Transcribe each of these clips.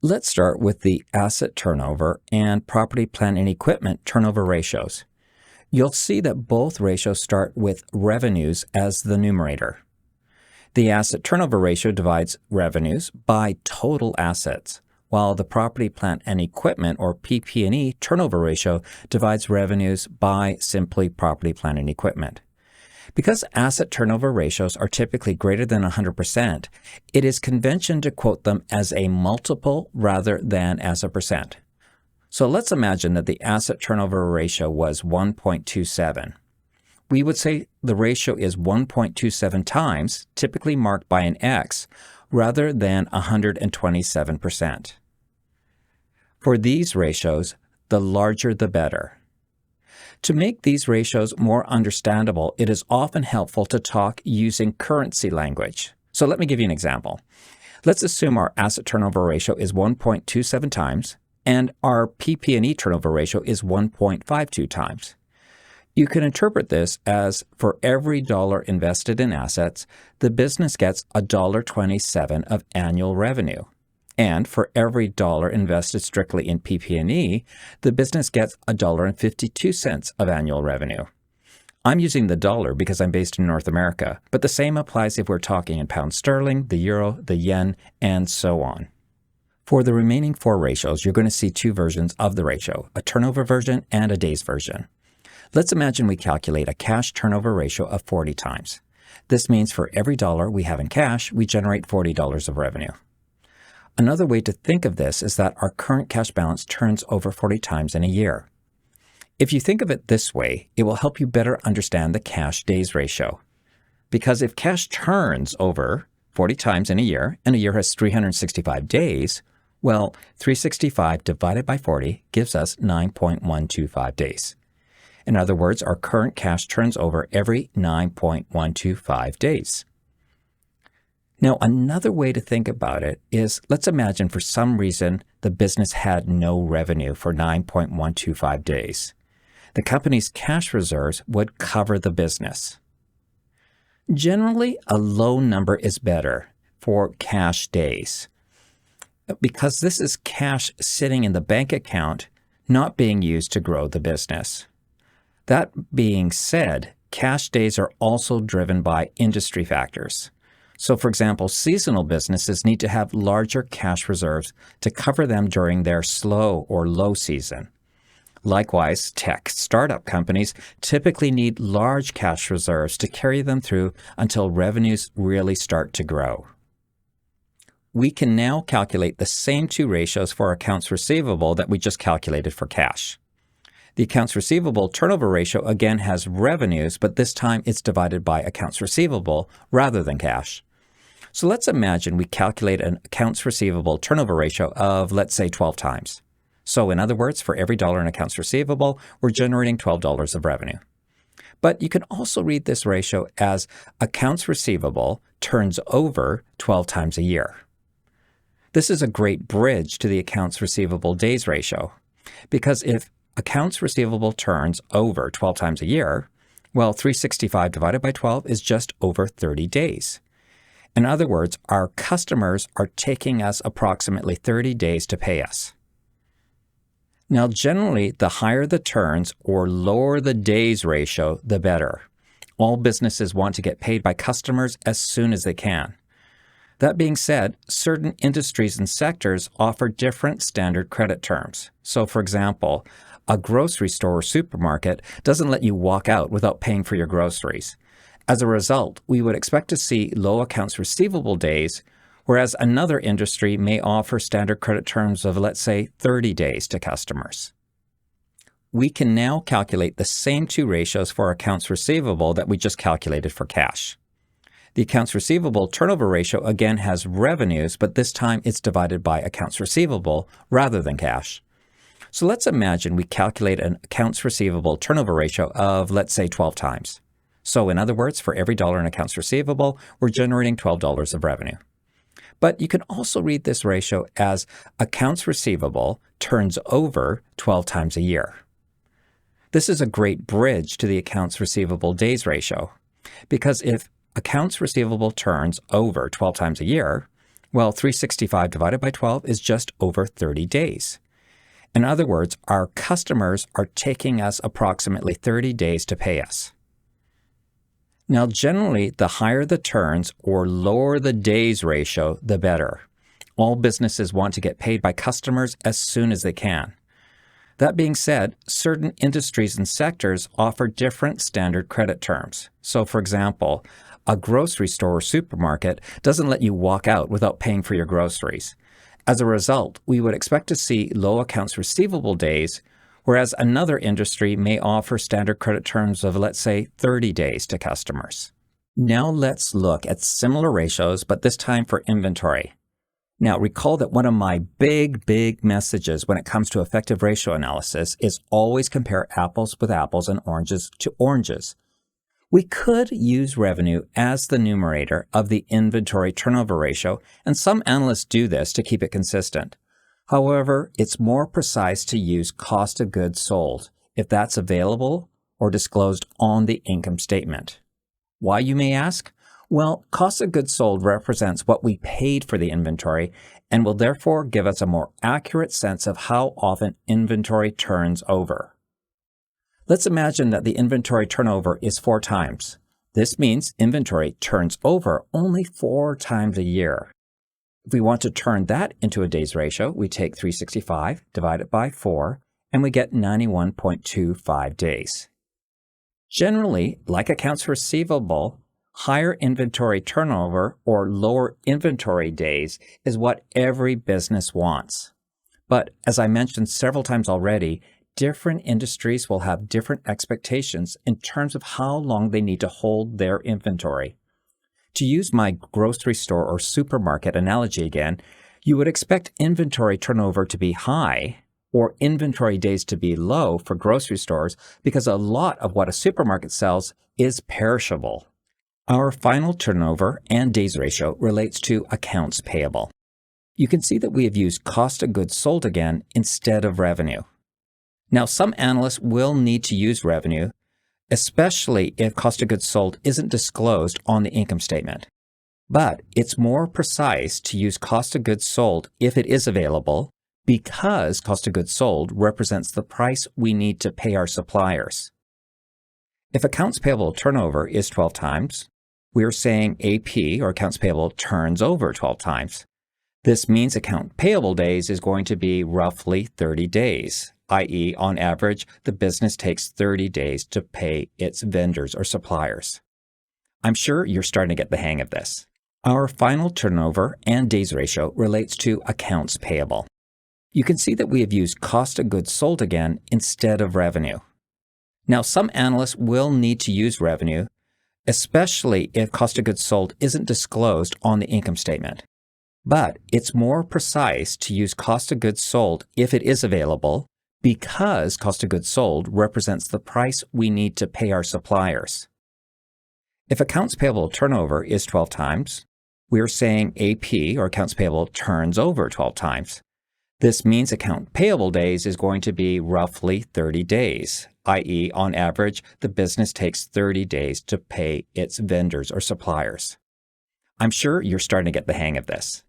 Let's start with the asset turnover and property, plant, and equipment turnover ratios. You'll see that both ratios start with revenues as the numerator. The asset turnover ratio divides revenues by total assets, while the property, plant, and equipment, or PP&E turnover ratio divides revenues by simply property, plant, and equipment. Because asset turnover ratios are typically greater than 100%, it is convention to quote them as a multiple rather than as a percent. So let's imagine that the asset turnover ratio was 1.27. We would say the ratio is 1.27 times, typically marked by an X, rather than 127%. For these ratios, the larger the better. To make these ratios more understandable, it is often helpful to talk using currency language. So let me give you an example. Let's assume our asset turnover ratio is 1.27 times and our PP&E turnover ratio is 1.52 times. You can interpret this as for every dollar invested in assets, the business gets $1.27 of annual revenue. And for every dollar invested strictly in PP&E, the business gets $1.52 of annual revenue. I'm using the dollar because I'm based in North America, but the same applies if we're talking in pound sterling, the euro, the yen, and so on. For the remaining four ratios, you're going to see two versions of the ratio, a turnover version and a days version. Let's imagine we calculate a cash turnover ratio of 40 times. This means for every dollar we have in cash, we generate $40 of revenue. Another way to think of this is that our current cash balance turns over 40 times in a year. If you think of it this way, it will help you better understand the cash days ratio. Because if cash turns over 40 times in a year, and a year has 365 days, well, 365 divided by 40 gives us 9.125 days. In other words, our current cash turns over every 9.125 days. Now, another way to think about it is, let's imagine for some reason the business had no revenue for 9.125 days. The company's cash reserves would cover the business. Generally, a low number is better for cash days because this is cash sitting in the bank account, not being used to grow the business. That being said, cash days are also driven by industry factors. So, for example, seasonal businesses need to have larger cash reserves to cover them during their slow or low season. Likewise, tech startup companies typically need large cash reserves to carry them through until revenues really start to grow. We can now calculate the same two ratios for accounts receivable that we just calculated for cash. The accounts receivable turnover ratio again has revenues, but this time it's divided by accounts receivable rather than cash. So let's imagine we calculate an accounts receivable turnover ratio of, let's say, 12 times. So in other words, for every dollar in accounts receivable, we're generating $12 of revenue. But you can also read this ratio as accounts receivable turns over 12 times a year. This is a great bridge to the accounts receivable days ratio, because if accounts receivable turns over 12 times a year, well, 365 divided by 12 is just over 30 days. In other words, our customers are taking us approximately 30 days to pay us. Now, generally, the higher the turns or lower the days ratio, the better. All businesses want to get paid by customers as soon as they can. That being said, certain industries and sectors offer different standard credit terms. So, for example, a grocery store or supermarket doesn't let you walk out without paying for your groceries. As a result, we would expect to see low accounts receivable days, whereas another industry may offer standard credit terms of, let's say, 30 days to customers. We can now calculate the same two ratios for accounts receivable that we just calculated for cash. The accounts receivable turnover ratio again has revenues, but this time it's divided by accounts receivable rather than cash. So let's imagine we calculate an accounts receivable turnover ratio of, let's say, 12 times. So in other words, for every dollar in accounts receivable, we're generating $12 of revenue. But you can also read this ratio as accounts receivable turns over 12 times a year. This is a great bridge to the accounts receivable days ratio, because if accounts receivable turns over 12 times a year, Well, 365 divided by 12 is just over 30 days. In other words, our customers are taking us approximately 30 days to pay us. Now, generally, the higher the turns or lower the days ratio, the better. All businesses want to get paid by customers as soon as they can. That being said, certain industries and sectors offer different standard credit terms. So, for example, a grocery store or supermarket doesn't let you walk out without paying for your groceries. As a result, we would expect to see low accounts receivable days, whereas another industry may offer standard credit terms of, let's say, 30 days to customers. Now let's look at similar ratios, but this time for inventory. Now, recall that one of my big messages when it comes to effective ratio analysis is always compare apples with apples and oranges to oranges. We could use revenue as the numerator of the inventory turnover ratio, and some analysts do this to keep it consistent. However, it's more precise to use cost of goods sold if that's available or disclosed on the income statement. Why, you may ask? Well, cost of goods sold represents what we paid for the inventory and will therefore give us a more accurate sense of how often inventory turns over. Let's imagine that the inventory turnover is 4 times. This means inventory turns over only 4 times a year. If we want to turn that into a days ratio, we take 365, divide it by 4, and we get 91.25 days. Generally, like accounts receivable, higher inventory turnover or lower inventory days is what every business wants. But as I mentioned several times already, different industries will have different expectations in terms of how long they need to hold their inventory. To use my grocery store or supermarket analogy again, you would expect inventory turnover to be high or inventory days to be low for grocery stores because a lot of what a supermarket sells is perishable. Our final turnover and days ratio relates to accounts payable. You can see that we have used cost of goods sold again instead of revenue. Now, some analysts will need to use revenue, especially if cost of goods sold isn't disclosed on the income statement. But it's more precise to use cost of goods sold if it is available, because cost of goods sold represents the price we need to pay our suppliers. If accounts payable turnover is 12 times, we are saying AP, or accounts payable, turns over 12 times. This means account payable days is going to be roughly 30 days, i.e., on average, the business takes 30 days to pay its vendors or suppliers. I'm sure you're starting to get the hang of this. Our final turnover and days ratio relates to accounts payable. You can see that we have used cost of goods sold again instead of revenue. Now, some analysts will need to use revenue, especially if cost of goods sold isn't disclosed on the income statement. But it's more precise to use cost of goods sold if it is available, because cost of goods sold represents the price we need to pay our suppliers. If accounts payable turnover is 12 times, we are saying AP, or accounts payable, turns over 12 times. This means account payable days is going to be roughly 30 days, i.e., on average, the business takes 30 days to pay its vendors or suppliers. I'm sure you're starting to get the hang of this.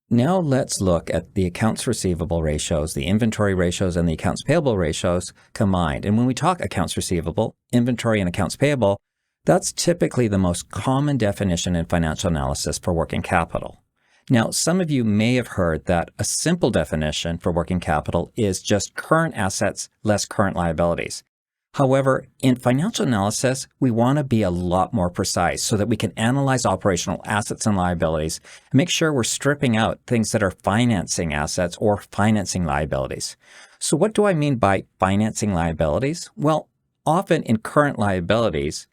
Now let's look at the accounts receivable ratios, the inventory ratios, and the accounts payable ratios combined. And when we talk accounts receivable, inventory, and accounts payable, that's typically the most common definition in financial analysis for working capital. Now, some of you may have heard that a simple definition for working capital is just current assets less current liabilities. However, in financial analysis, we want to be a lot more precise so that we can analyze operational assets and liabilities and make sure we're stripping out things that are financing assets or financing liabilities. So what do I mean by financing liabilities? Well, often in current liabilities,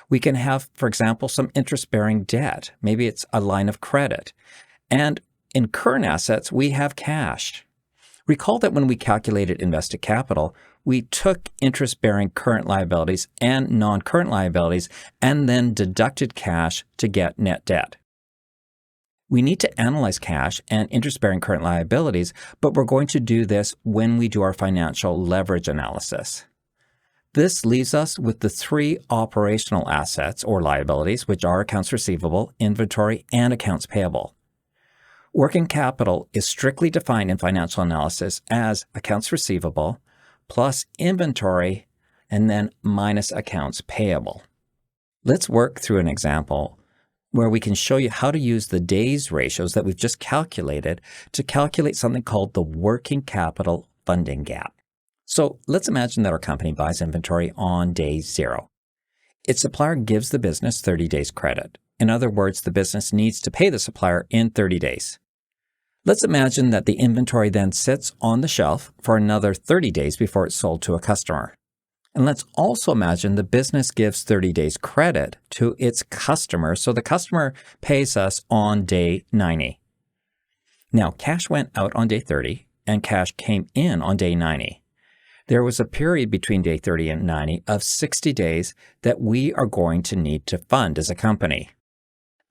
we can have, for example, some interest-bearing debt. Maybe it's a line of credit. And in current assets, we have cash. Recall that when we calculated invested capital, we took interest-bearing current liabilities and non-current liabilities and then deducted cash to get net debt. We need to analyze cash and interest-bearing current liabilities, but we're going to do this when we do our financial leverage analysis. This leaves us with the 3 operational assets or liabilities, which are accounts receivable, inventory, and accounts payable. Working capital is strictly defined in financial analysis as accounts receivable plus inventory and then minus accounts payable. Let's work through an example where we can show you how to use the days ratios that we've just calculated to calculate something called the working capital funding gap. So let's imagine that our company buys inventory on day 0. Its supplier gives the business 30 days credit. In other words, the business needs to pay the supplier in 30 days. Let's imagine that the inventory then sits on the shelf for another 30 days before it's sold to a customer. And let's also imagine the business gives 30 days credit to its customer, so the customer pays us on day 90. Now, cash went out on day 30 and cash came in on day 90. There was a period between day 30 and 90 of 60 days that we are going to need to fund as a company.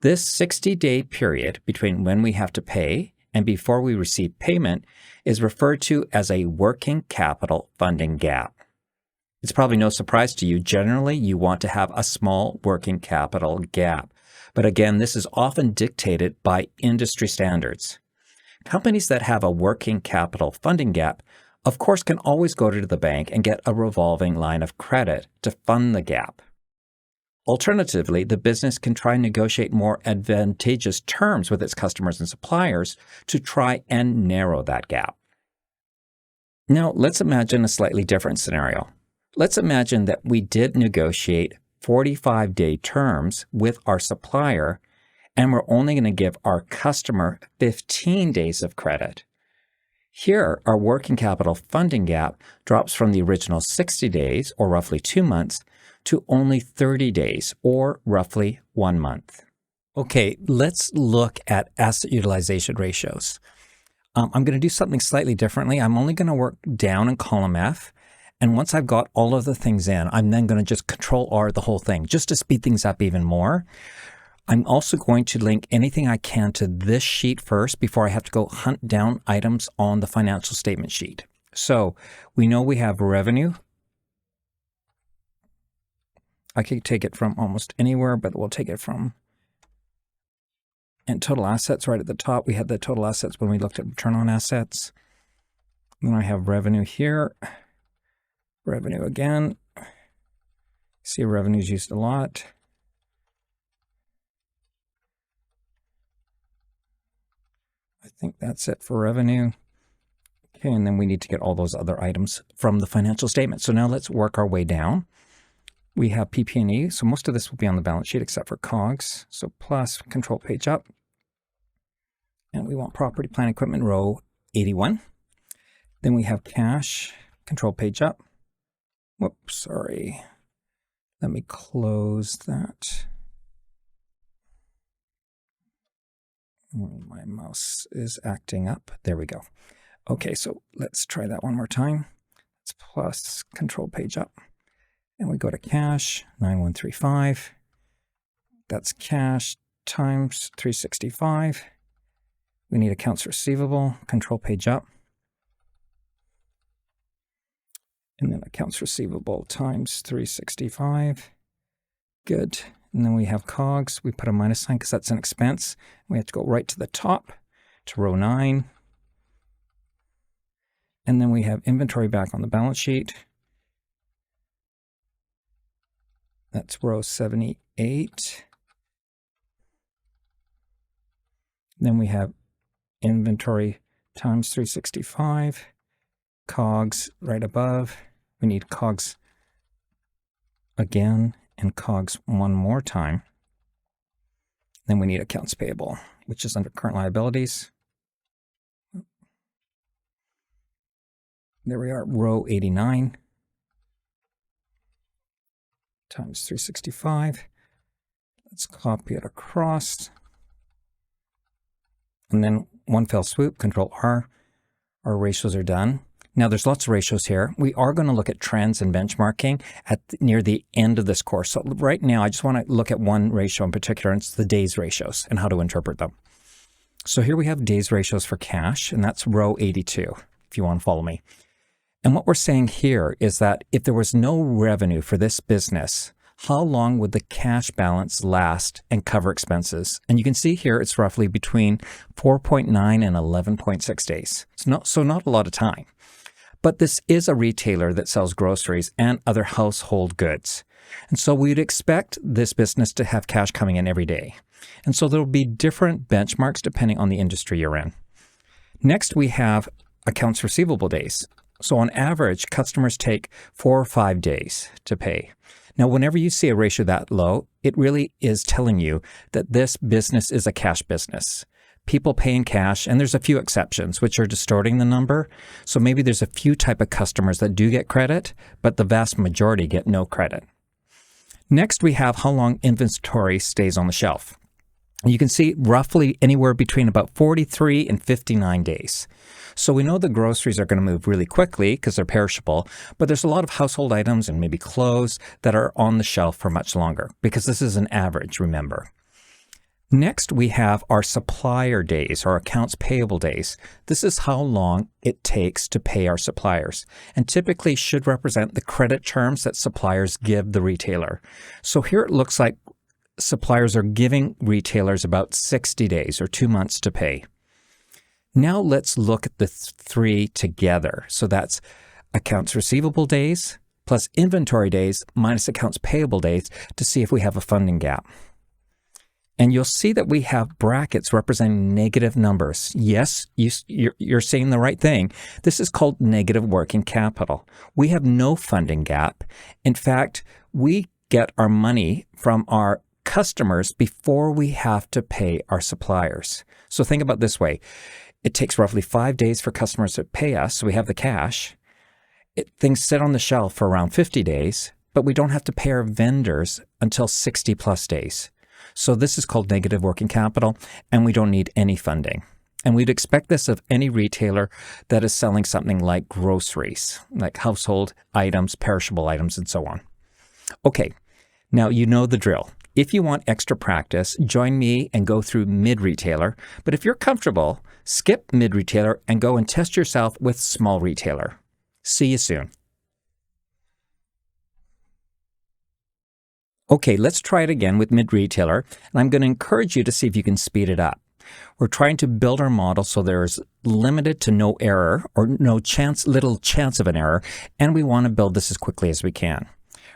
This 60-day period between when we have to pay and before we receive payment is referred to as a working capital funding gap. It's probably no surprise to you. Generally, you want to have a small working capital gap. But again, this is often dictated by industry standards. Companies that have a working capital funding gap, of course, can always go to the bank and get a revolving line of credit to fund the gap. Alternatively, the business can try and negotiate more advantageous terms with its customers and suppliers to try and narrow that gap. Now, let's imagine a slightly different scenario. Let's imagine that we did negotiate 45-day terms with our supplier, and we're only going to give our customer 15 days of credit. Here, our working capital funding gap drops from the original 60 days, or roughly 2 months, to only 30 days, or roughly 1 month. Okay, let's look at asset utilization ratios. I'm going to do something slightly differently. I'm only going to work down in column F. And once I've got all of the things in, I'm then going to just Control R the whole thing, just to speed things up even more. I'm also going to link anything I can to this sheet first before I have to go hunt down items on the financial statement sheet. So we know we have revenue. I could take it from almost anywhere, but we'll take it from, and total assets right at the top. We had the total assets when we looked at return on assets. Then I have revenue here. Revenue again. See, revenue is used a lot. I think that's it for revenue. Okay, and then we need to get all those other items from the financial statement. So now let's work our way down. We have PP&E, so most of this will be on the balance sheet except for COGS. So plus, Control page up. And we want property, plant, equipment, row 81. Then we have cash, Control page up. Whoops, sorry. Let me close that. My mouse is acting up. There we go. Okay, so let's try that one more time. It's plus Control page up. And we go to cash, 9135. That's cash times 365. We need accounts receivable, Control page up. And then accounts receivable times 365. Good. And then we have COGS. We put a minus sign because that's an expense. We have to go right to the top to row 9. And then we have inventory back on the balance sheet. That's row 78. Then we have inventory times 365. COGS right above. We need COGS again and COGS one more time. Then we need accounts payable, which is under current liabilities. There we are, row 89 times 365. Let's copy it across. And then one fell swoop, Control R. Our ratios are done. Now there's lots of ratios here. We are going to look at trends and benchmarking near the end of this course. So right now, I just want to look at one ratio in particular, and it's the days ratios and how to interpret them. So here we have days ratios for cash, and that's row 82, if you want to follow me. And what we're saying here is that if there was no revenue for this business, how long would the cash balance last and cover expenses? And you can see here it's roughly between 4.9 and 11.6 days. So not a lot of time. But this is a retailer that sells groceries and other household goods. And so we'd expect this business to have cash coming in every day. And so there will be different benchmarks depending on the industry you're in. Next, we have accounts receivable days. So on average, customers take 4 or 5 days to pay. Now, whenever you see a ratio that low, it really is telling you that this business is a cash business. People pay in cash, and there's a few exceptions which are distorting the number. So maybe there's a few type of customers that do get credit, but the vast majority get no credit. Next, we have how long inventory stays on the shelf. You can see roughly anywhere between about 43 and 59 days. So we know the groceries are going to move really quickly because they're perishable, but there's a lot of household items and maybe clothes that are on the shelf for much longer because this is an average, remember. Next, we have our supplier days or accounts payable days. This is how long it takes to pay our suppliers and typically should represent the credit terms that suppliers give the retailer. So here it looks like suppliers are giving retailers about 60 days or 2 months to pay. Now let's look at the three together. So that's accounts receivable days plus inventory days minus accounts payable days to see if we have a funding gap. And you'll see that we have brackets representing negative numbers. Yes, you're saying the right thing. This is called negative working capital. We have no funding gap. In fact, we get our money from our customers before we have to pay our suppliers. So think about it this way. It takes roughly 5 days for customers to pay us, so we have the cash. Things sit on the shelf for around 50 days, but we don't have to pay our vendors until 60 plus days. So this is called negative working capital, and we don't need any funding. And we'd expect this of any retailer that is selling something like groceries, like household items, perishable items, and so on. Okay, now you know the drill. If you want extra practice, join me and go through mid-retailer. But if you're comfortable, skip mid-retailer and go and test yourself with small retailer. See you soon. Okay, let's try it again with mid-retailer, and I'm going to encourage you to see if you can speed it up. We're trying to build our model so there's limited to no error or little chance of an error, and we want to build this as quickly as we can.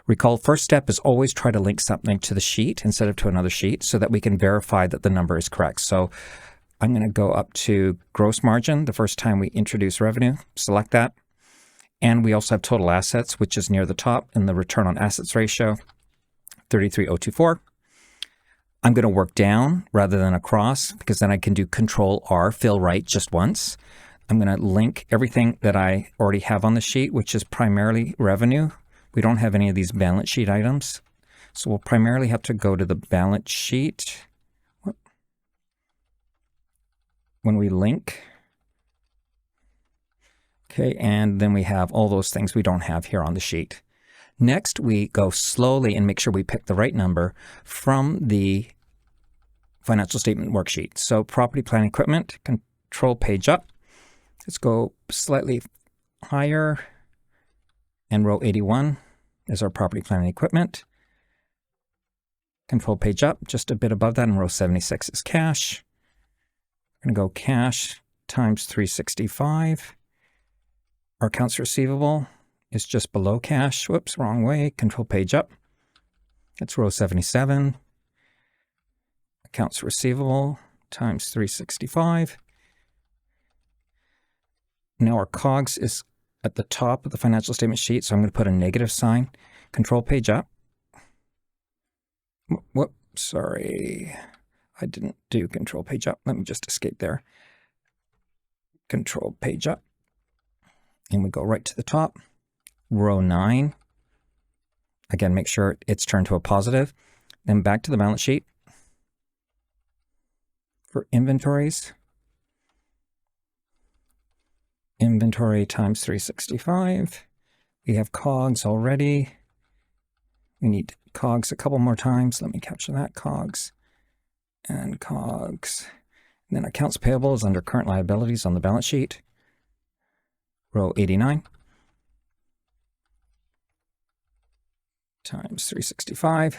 Recall, first step is always try to link something to the sheet instead of to another sheet so that we can verify that the number is correct. So I'm going to go up to gross margin the first time we introduce revenue, select that, and we also have total assets, which is near the top in the return on assets ratio. 33024. I'm going to work down rather than across because then I can do Control R, fill right just once. I'm going to link everything that I already have on the sheet, which is primarily revenue. We don't have any of these balance sheet items. So we'll primarily have to go to the balance sheet when we link. Okay, and then we have all those things we don't have here on the sheet. Next, we go slowly and make sure we pick the right number from the financial statement worksheet. So property, plant, equipment, control page up. Let's go slightly higher, and row 81 is our property, plant, and equipment. Control page up, just a bit above that, and row 76 is cash. We're going to go cash times 365. Our accounts receivable is just below cash. Whoops, wrong way. Control page up. It's row 77. Accounts receivable times 365. Now our COGS is at the top of the financial statement sheet, so I'm going to put a negative sign. Control page up. Whoops, sorry. I didn't do control page up. Let me just escape there. Control page up. And we go right to the top. Row 9. Again, make sure it's turned to a positive. Then back to the balance sheet. For inventories, inventory times 365. We have COGS already. We need COGS a couple more times. Let me capture that. COGS and COGS. And then accounts payable is under current liabilities on the balance sheet. Row 89. times 365.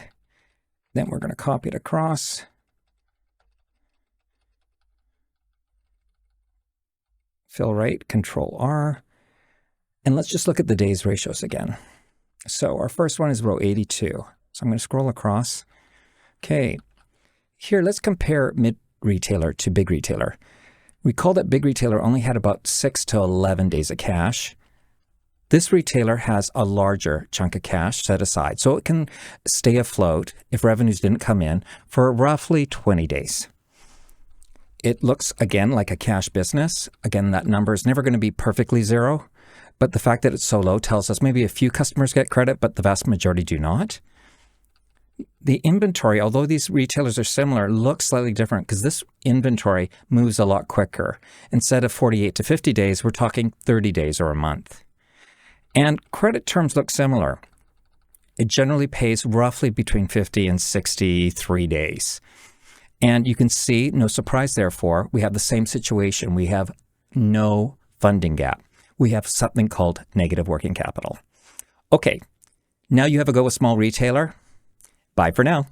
Then we're going to copy it across. Fill rate, Control R. And let's just look at the days ratios again. So our first one is row 82. So I'm going to scroll across. Okay. Here, let's compare mid-retailer to big retailer. Recall that big retailer only had about 6 to 11 days of cash. This retailer has a larger chunk of cash set aside, so it can stay afloat if revenues didn't come in for roughly 20 days. It looks, again, like a cash business. Again, that number is never going to be perfectly zero, but the fact that it's so low tells us maybe a few customers get credit, but the vast majority do not. The inventory, although these retailers are similar, looks slightly different because this inventory moves a lot quicker. Instead of 48 to 50 days, we're talking 30 days or a month. And credit terms look similar. It generally pays roughly between 50 and 63 days. And you can see, no surprise therefore, we have the same situation. We have no funding gap. We have something called negative working capital. Okay, now you have a go with small retailer. Bye for now.